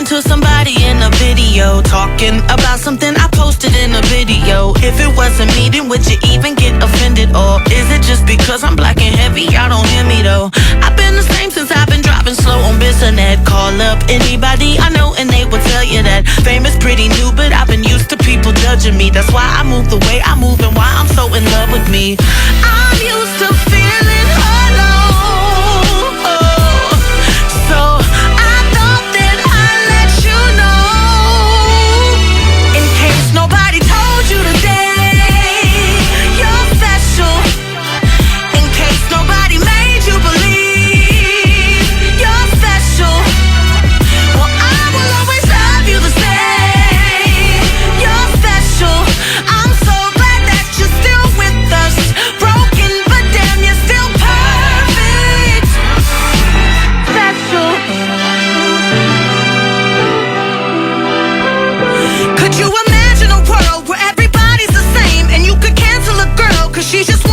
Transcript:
To somebody in a video talking about something I posted in a video. If it wasn't me, then would you even get offended? Or is it just because I'm black and heavy, y'all don't hear me though? I've been the same since I've been driving slow on Bissonnet. Call up anybody I know and they will tell you that fame is pretty new, but I've been used to people judging me. That's why I move the way I move and why I'm so in love with me. I'm used to feeling alone, so I thought that I'd let you know, in case nobody told you today, you're special. In case nobody made you believe you're special. Well, I will always love you the same. You're special. I'm so glad that you're still with us. Broken, but damn, you're still perfect. Special. Could you imagine a world where everybody's the same and you could cancel a girl 'cause she's just